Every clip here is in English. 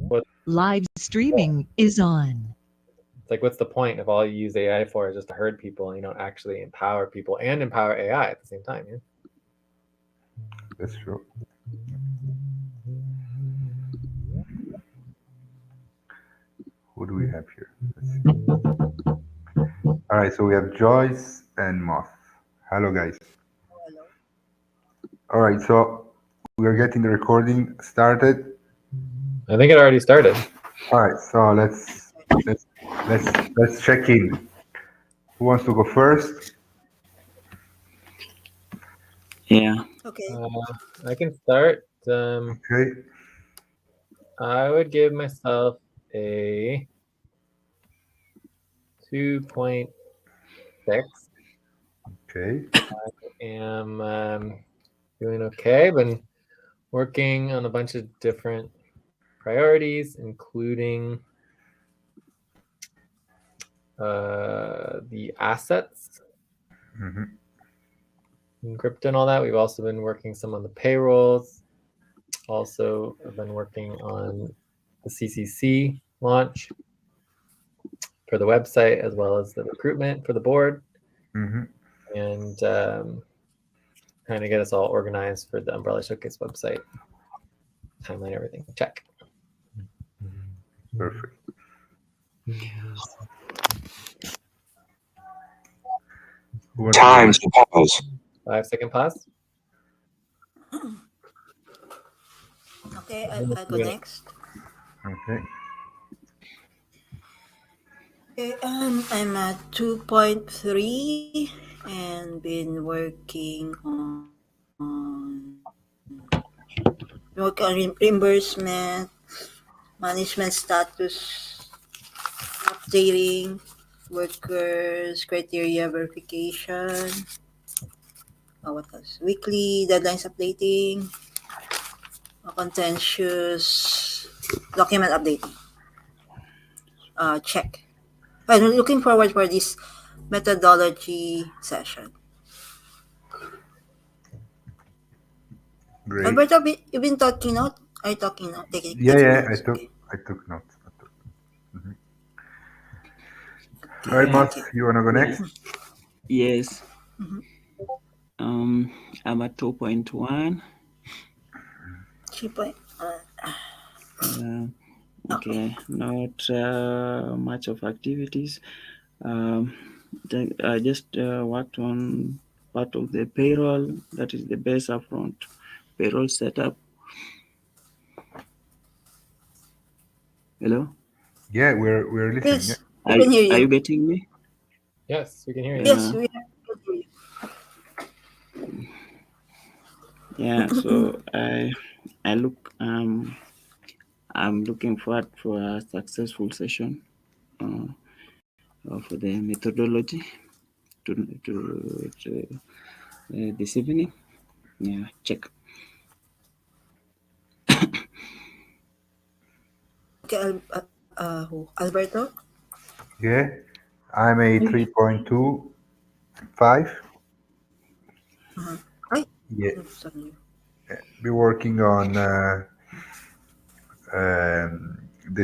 what Live streaming is on. it's like, what's the point if all you use AI for is just to herd people and you don't actually empower people and empower AI at the same time? Yeah? That's true. Who do we have here? Let's see. All right, so we have Joyce and Moth. Hello, guys. Hello. All right, so we are getting the recording started. I think it already started. All right, so let's let's check in. Who wants to go first? Yeah. Okay. I can start. Okay. I would give myself a 2.6. Okay. I am doing okay. Been working on a bunch of different priorities, including the assets, Mm-hmm. encrypt and all that. We've also been working some on the payrolls. Also, I've been working on the CCC launch for the website, as well as the recruitment for the board, Mm-hmm. and trying to get us all organized for the Umbrella Showcase website. Timeline, everything. Check. Perfect. Who wants to go Time next? to pause. 5-second pause. Okay, I'll go next. Okay. Okay, I'm at 2.3 and been working on reimbursement, management status, updating, workers, criteria verification. What else? Weekly deadlines updating, contentious document updating. Check. I'm looking forward for this methodology session. Great. Alberto, you've been talking now? Are you talking now? Taking Yeah, notes? Okay. I took notes. Mm-hmm. Okay, All right, Yeah. Moth, thank you. you wanna go Yeah. next? Yes. Mhm. I'm at 2.1. 3 point. Okay. Okay. Not much of activities. I just worked on part of the payroll. That is the base upfront payroll setup. Hello. Yeah, we're listening. Yes, Yeah. we can hear Are you you. getting me? Yes, we can hear you. Yes, Yeah. we can hear you. Yeah. So I look I'm looking forward for a successful session for the methodology to this evening. Yeah, check. Okay, who? Alberto? Yeah. I'm a 3.25. Uh-huh. Ay, Yeah. sorry. Be working on the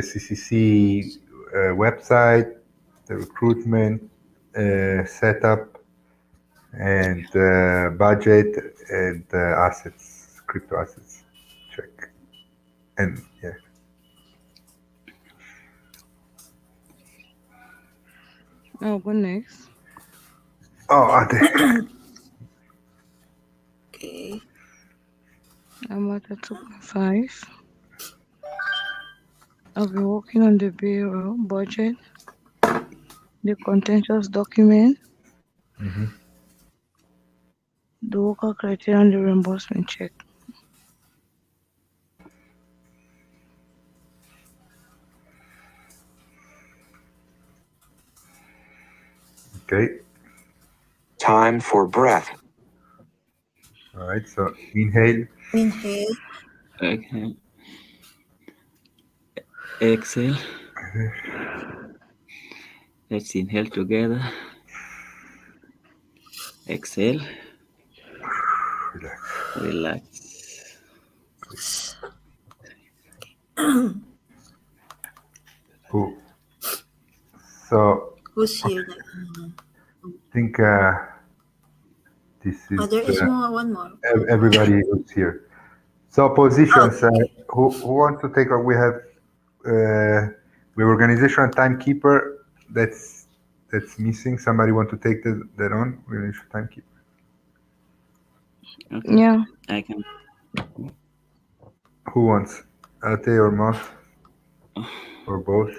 CCC website, the recruitment setup, and budget and assets, crypto assets. Check. And yeah. I'll go next. Oh, Okay. I'm at a 2.5. I'll be working on the bureau budget, the contentious document, mm-hmm. the worker criteria, and the reimbursement check. Okay. Time for breath. All right. So inhale. Inhale. Okay. Exhale. Let's inhale together. Exhale. Relax. Relax. Who's here? I think this is There is one more. everybody who's here. So positions. Who wants to take? We have we have organization and timekeeper. That's missing. Somebody want to take that on? Organization timekeeper. Okay. Yeah. I can. Who wants? Ate or Moth? Or both?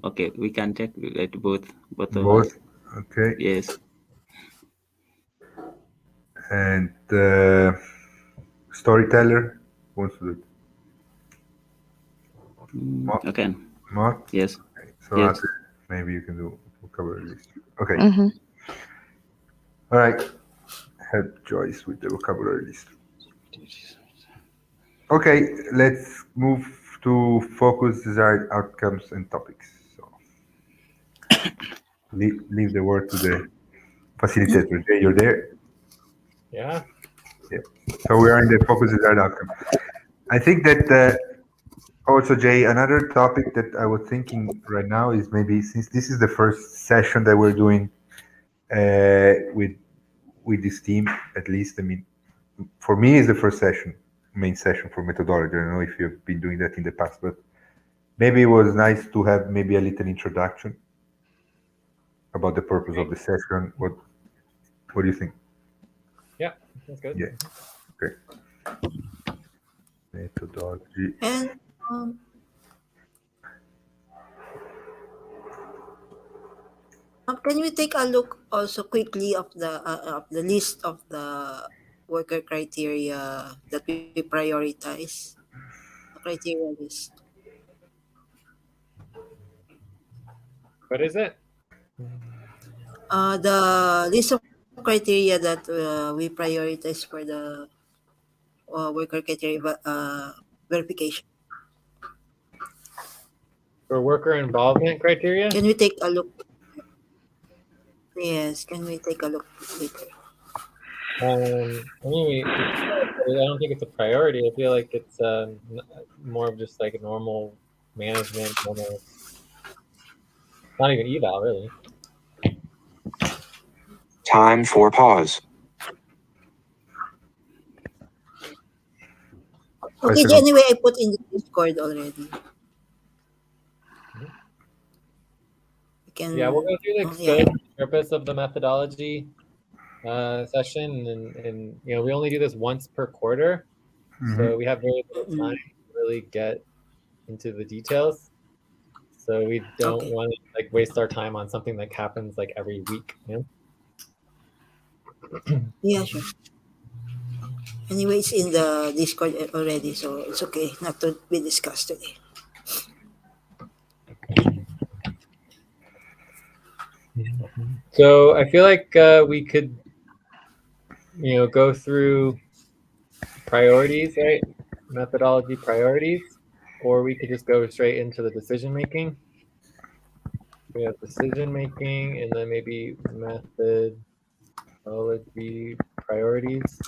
Okay, we can take it both of us. Both. Okay. Yes. And storyteller who wants to do it? Moth? Okay. Moth? Yes. So Yes. Ate, maybe you can do vocabulary list. Okay. Mm-hmm. All right. Help Joyce with the vocabulary list. Okay, let's move to focus desired outcomes and topics. So leave the word to the facilitator. Jay, you're there? Yeah. Yeah. So we are in the focus desired outcome. I think that also, Jay, another topic that I was thinking right now is maybe since this is the first session that we're doing with this team, at least, I mean, for me, it's the first session, main session for methodology. I don't know if you've been doing that in the past, but maybe it was nice to have maybe a little introduction about the purpose of the session. What do you think? Yeah, that's good. Yeah. Okay. Methodology. And can we take a look also quickly of the list of the worker criteria that we prioritize? The criteria list. What is it? The list of criteria that we prioritize for the worker criteria verification. For worker involvement criteria? Can we take a look? Yes, can we take a look later? Anyway, I don't think it's a priority. I feel like it's more of just like a normal management, not even eval really. Time for pause. Okay, anyway, I put in the Discord already. We can. Yeah, we'll go through the scope, purpose of the methodology session, and we only do this once per quarter, so we have very little time to really get into the details. So we don't want to like waste our time on something that happens like every week. Yeah, sure. Anyway, it's in the Discord already, so it's okay not to be discussed today. So I feel like we could, go through priorities, right? Methodology priorities, or we could just go straight into the decision making. We have decision making, and then maybe methodology priorities.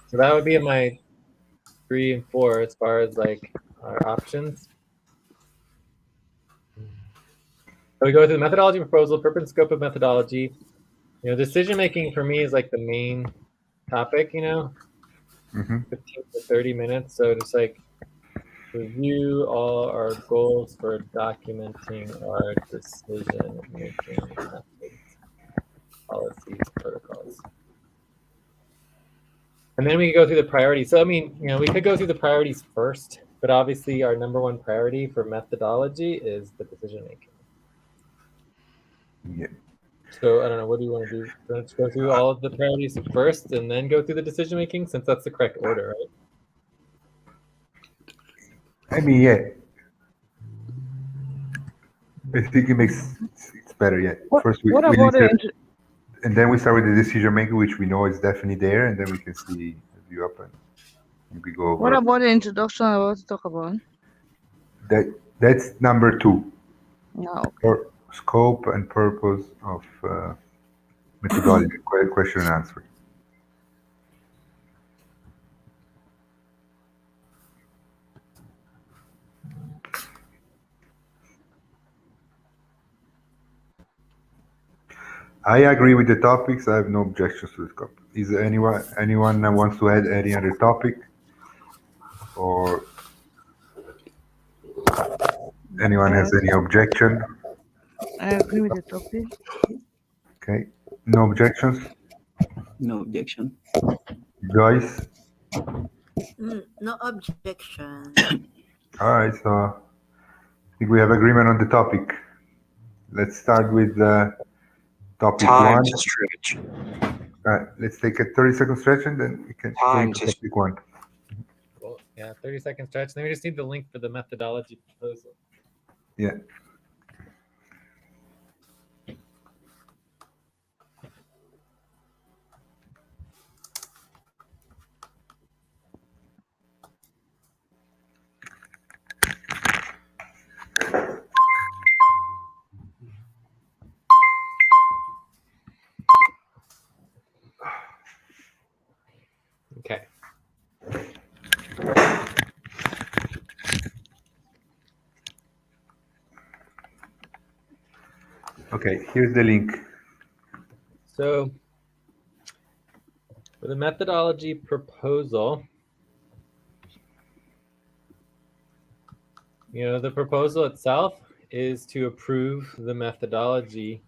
So that would be my 3 and 4 as far as like our options. So we go through the methodology proposal, purpose and scope of methodology. Decision making for me is like the main topic, 15 to 30 minutes. So just like review all our goals for documenting our decision making methods, policies, protocols. And then we go through the priorities. So, I mean, we could go through the priorities first, but obviously our number one priority for methodology is the decision making. Yeah. So I don't know, what do you want to do? Let's go through all of the priorities first and then go through the decision making, since that's the correct order, right? I mean, yeah. I think it's better, yeah. First we listen, and then we start with the decision making, which we know is definitely there, and then we can see the view up and maybe go over. What about the introduction I want to talk about? That's number 2. No. For scope and purpose of methodology, question and answer. I agree with the topics. I have no objections to the topic. Is there anyone that wants to add any other topic, or anyone has any objection? I agree with the topic. Okay, no objections. No objection. Joyce. No objection. All right, so I think we have agreement on the topic. Let's start with topic Time one. to stretch. Let's take a 30-second stretch and then we can go Time into to topic one. Well, yeah, 30-second stretch. Then we just need the link for the methodology proposal. Yeah. Okay. Okay, here's the link. So for the methodology proposal, the proposal itself is to approve the methodology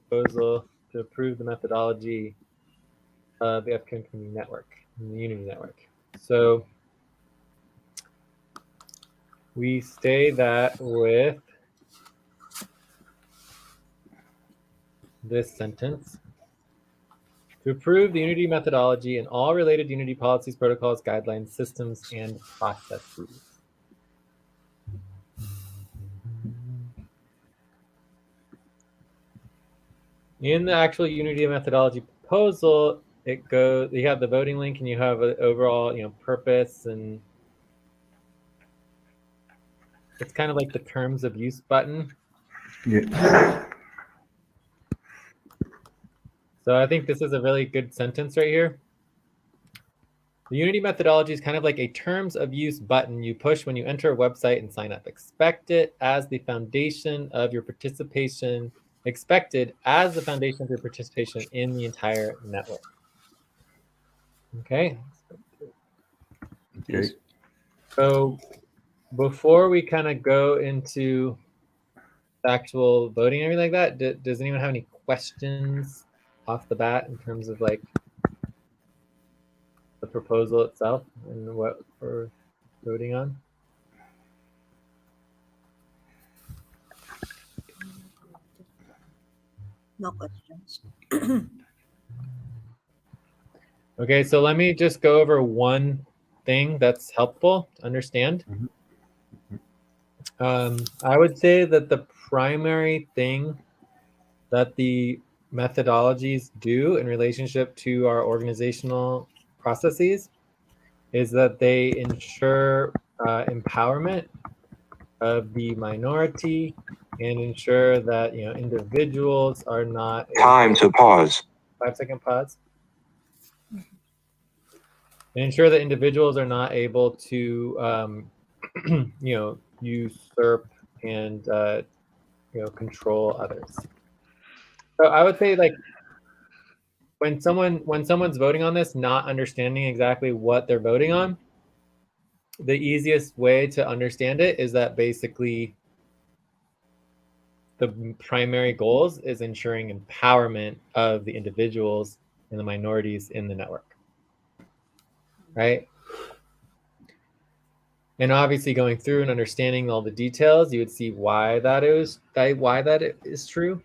proposal to approve the methodology of the African Community Network, the Unity Network. So we stay that with this sentence: to approve the Unity methodology and all related Unity policies, protocols, guidelines, systems, and processes. In the actual Unity methodology proposal, you have the voting link and you have an overall, purpose, and it's kind of like the terms of use button. Yeah. So I think this is a really good sentence right here. The Unity methodology is kind of like a terms of use button you push when you enter a website and sign up. Expected as the foundation of your participation in the entire network. Okay. Okay. So before we kind of go into the actual voting and everything like that, does anyone have any questions off the bat in terms of like the proposal itself and what we're voting on? No questions. Okay, so let me just go over one thing that's helpful to understand. I would say that the primary thing that the methodologies do in relationship to our organizational processes is that they ensure empowerment of the minority and ensure that individuals are not Time to pause. 5-second pause. And ensure that individuals are not able to usurp and control others. So I would say, like, when someone's voting on this, not understanding exactly what they're voting on, the easiest way to understand it is that basically the primary goals is ensuring empowerment of the individuals and the minorities in the network, right? And obviously going through and understanding all the details, you would see why that is true,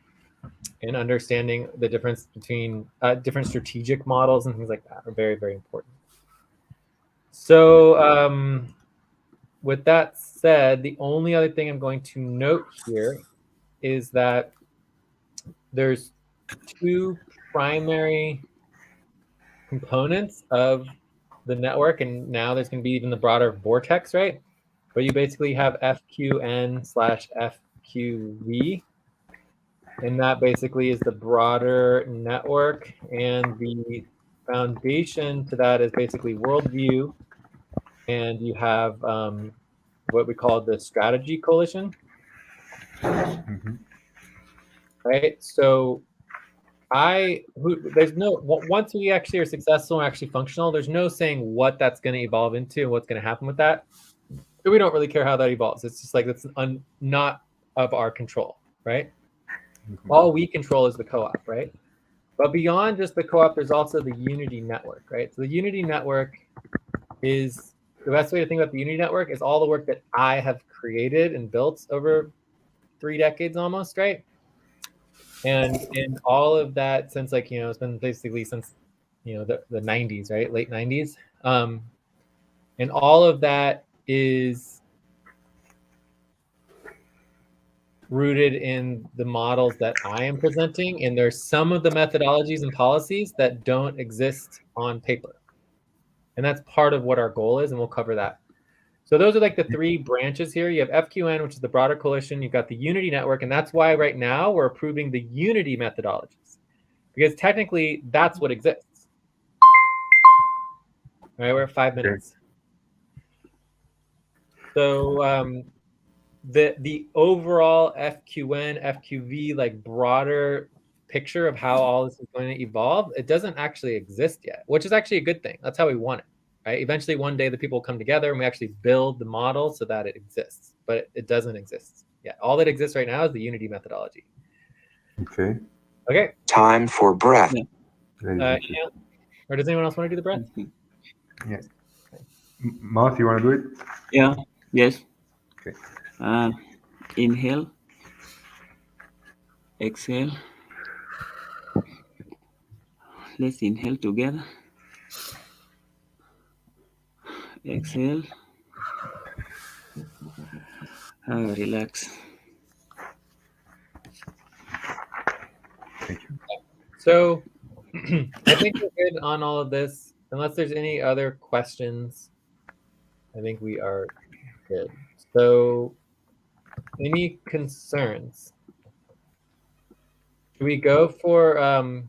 and understanding the difference between different strategic models and things like that are very, very important. So with that said, the only other thing I'm going to note here is that there's two primary components of the network, and now there's going to be even the broader vortex, right? But you basically have FQN/FQV, and that basically is the broader network, and the foundation to that is basically worldview, and you have what we call the strategy coalition. Right? So there's no, once we actually are successful and actually functional, there's no saying what that's going to evolve into and what's going to happen with that. But we don't really care how that evolves. It's just like that's not of our control, right? All we control is the co-op, right? But beyond just the co-op, there's also the Unity network, right? So the Unity network is, the best way to think about the Unity network is all the work that I have created and built over 3 decades almost, right? And in all of that, since like, you know, it's been basically since, you know, the 90s, right? Late 90s. And all of that is rooted in the models that I am presenting. And there's some of the methodologies and policies that don't exist on paper. And that's part of what our goal is, and we'll cover that. So those are like the 3 branches here. You have FQN, which is the broader coalition. You've got the Unity network, and that's why right now we're approving the Unity methodologies, because technically that's what exists. All right, we're at 5 minutes. So the overall FQN, FQV, like broader picture of how all this is going to evolve, it doesn't actually exist yet, which is actually a good thing. That's how we want it. Right? Eventually, one day the people will come together and we actually build the model so that it exists, but it doesn't exist yet. All that exists right now is the Unity methodology. Okay. Okay. Time for breath. Or does anyone else want to do the breath? Yes. Mouse, you want to do it? Yeah. Yes. Okay. Inhale. Exhale. Let's inhale together. Exhale. Relax. Thank you. So I think we're good on all of this. Unless there's any other questions, I think we are good. So any concerns? Should we go for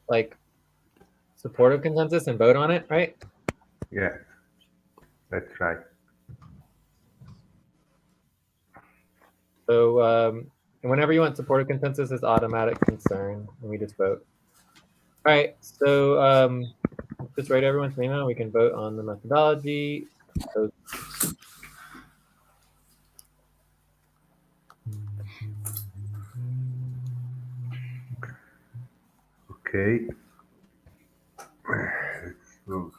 like supportive consensus and vote on it, right? Yeah. Let's try. So and whenever you want supportive consensus, it's automatic concern, and we just vote. All right, so just write everyone's name out. We can vote on the methodology. So, Okay. Let's go.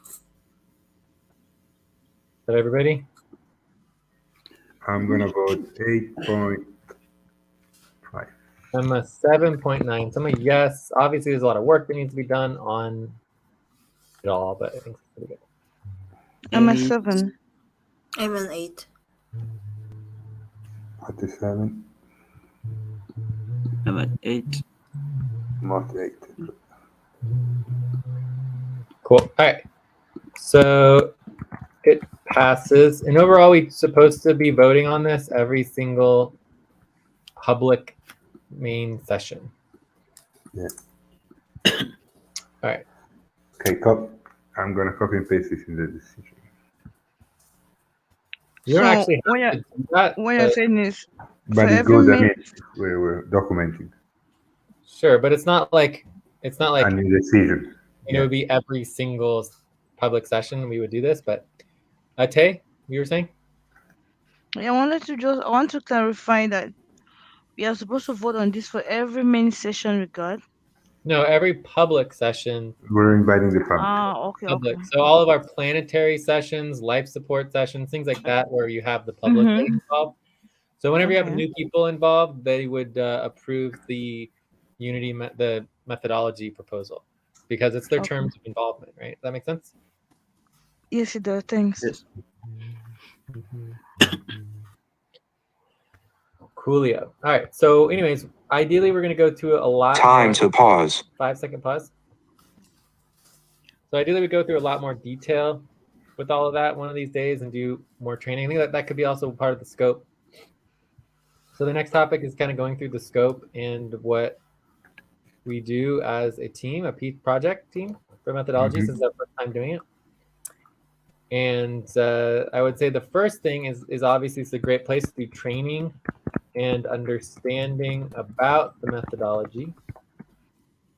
is that everybody? I'm gonna vote 8.5. I'm a 7.9. So I'm a yes. Obviously, there's a lot of work that needs to be done on it all, but I think it's pretty good. I'm a 7. I'm an 8. At the 7. I'm at 8. Not 8. Cool. All right. So it passes. And overall, we're supposed to be voting on this every single public main session. Yeah. All right. Okay, I'm gonna copy and paste this in the decision. You don't So actually what have you're, to do that. what you're saying is, But for it's every good. I main, mean, we're documenting Sure, but it's not like a new decision. it would be every single public session we would do this. But Tay, you were saying? I want to clarify that we are supposed to vote on this for every main session we got. No, every public session. We're inviting the public. Okay. Public. So all of our planetary sessions, life support sessions, things like that, where you have the public getting involved. So whenever you have Okay. new people involved, they would approve the Unity the methodology proposal because it's their terms of involvement, right? Does that make sense? Yes, it does. Thanks. Yes. Coolio. All right. So anyways, ideally, we're going to go through a lot. Time to pause. 5-second pause. So ideally, we go through a lot more detail with all of that one of these days and do more training. I think that could be also part of the scope. So the next topic is kind of going through the scope and what we do as a team, a project team for methodologies. This is our first time doing it. And I would say the first thing is obviously it's a great place to do training and understanding about the methodology.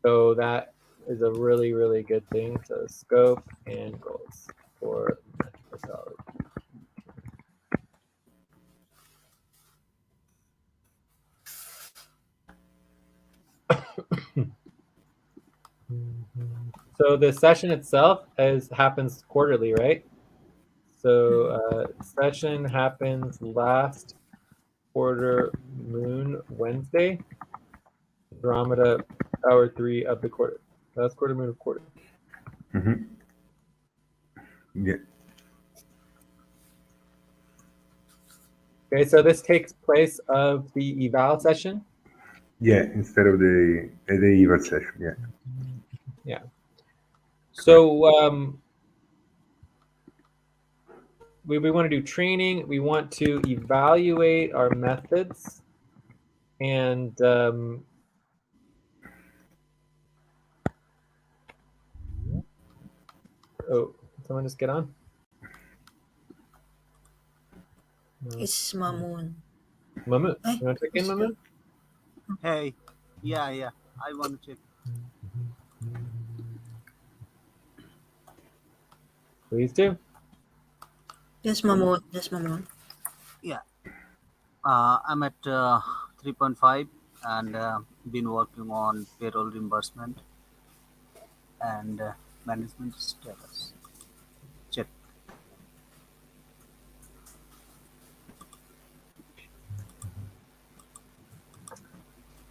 So that is a really, really good thing. So scope and goals for methodology. So the session itself happens quarterly, right? So session happens last quarter moon Wednesday, Andromeda hour 3 of the quarter. Last quarter moon of quarter. Mm-hmm. Yeah. Okay, so this takes place of the eval session. Yeah, instead of the eval session. Yeah. Yeah. So we want to do training. We want to evaluate our methods, and oh, did someone just get on? No. It's Mamoon. Mamoon, Ay, you want to check in, Mamoon? Hey, yeah, I want to check. Please do. Yes, Mamoon. Yes, Mamoon. Yeah, I'm at 3.5 and been working on payroll reimbursement and management status. Check.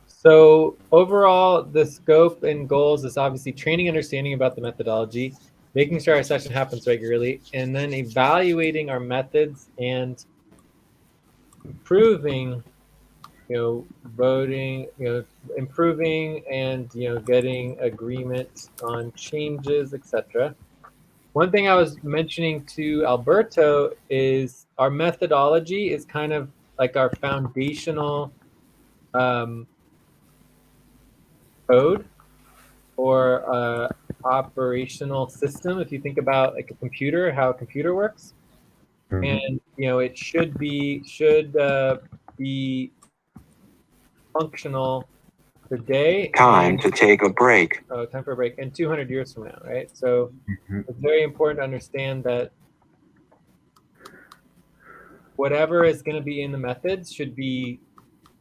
So overall, the scope and goals is obviously training understanding about the methodology, making sure our session happens regularly, and then evaluating our methods and improving, voting, improving and, getting agreement on changes, etc. One thing I was mentioning to Alberto is our methodology is kind of like our foundational code or operational system. If you think about like a computer, how a computer works, and it should be functional today. Time And to take a break. time for a break. And 200 years from now, right? So it's very important to understand that whatever is going to be in the methods should be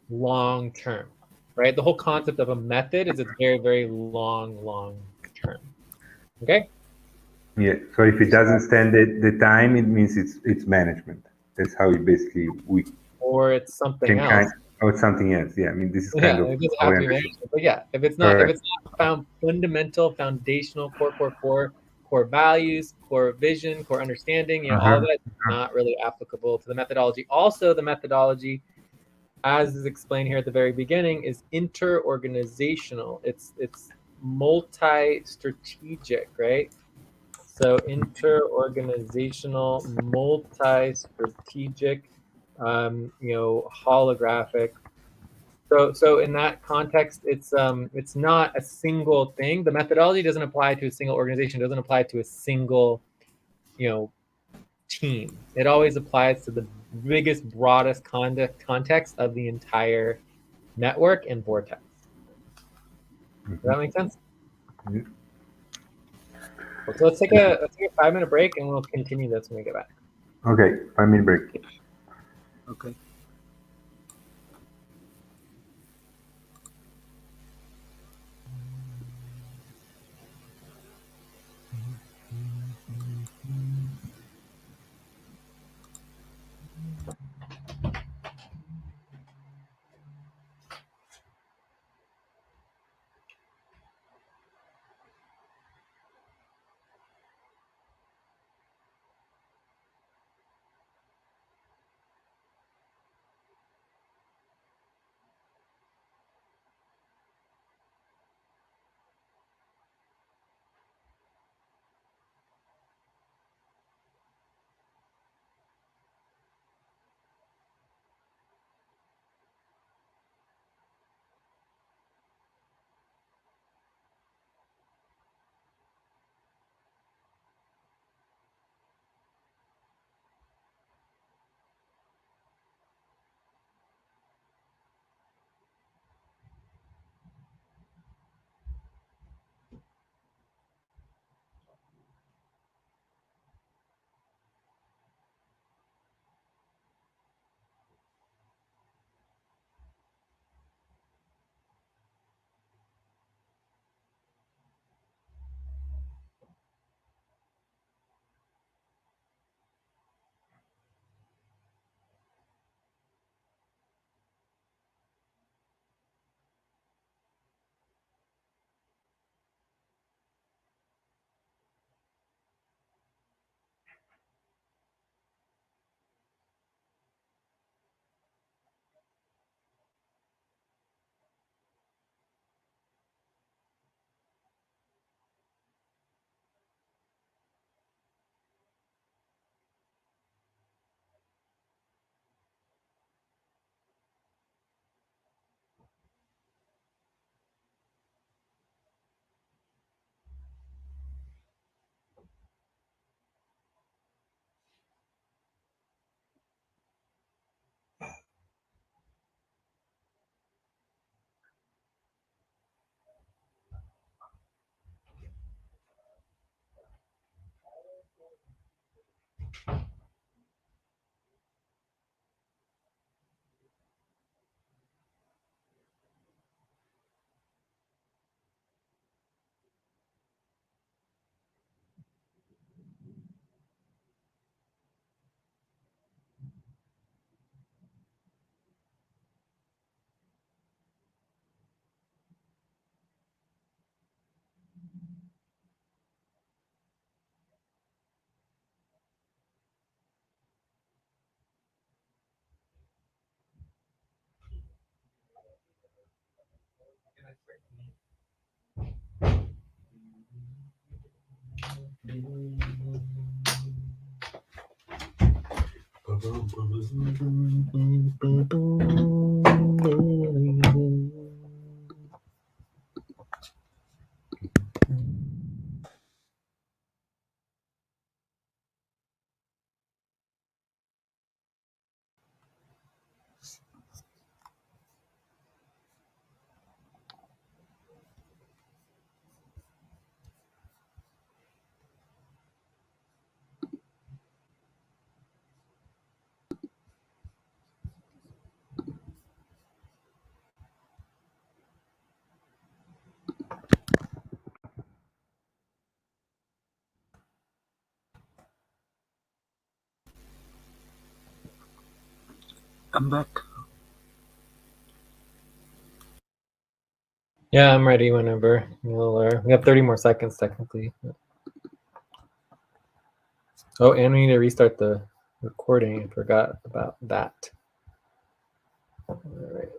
long term, right? The whole concept of a method is it's very, very long term. Okay. Yeah. So if it doesn't stand the time, it means it's management. That's how it basically Or it's something else. Or it's something else. Yeah. I mean, this is kind of it doesn't how have I to be understand. management. But yeah, if it's not found fundamental, foundational, core values, core vision, core understanding, all of that is not really applicable to the methodology. Also, the methodology, as is explained here at the very beginning, is inter-organizational. It's multi-strategic, right? So inter-organizational, multi-strategic, holographic. So in that context, it's not a single thing. The methodology doesn't apply to a single organization. It doesn't apply to a single, team. It always applies to the biggest, broadest context of the entire network and vortex. Does that make sense? Yeah. So let's take a 5-minute break and we'll continue this when we get back. Okay, 5-minute break. Okay. I'm back. Yeah, I'm ready whenever. We have 30 more seconds technically. Oh, and we need to restart the recording. I forgot about that. All right.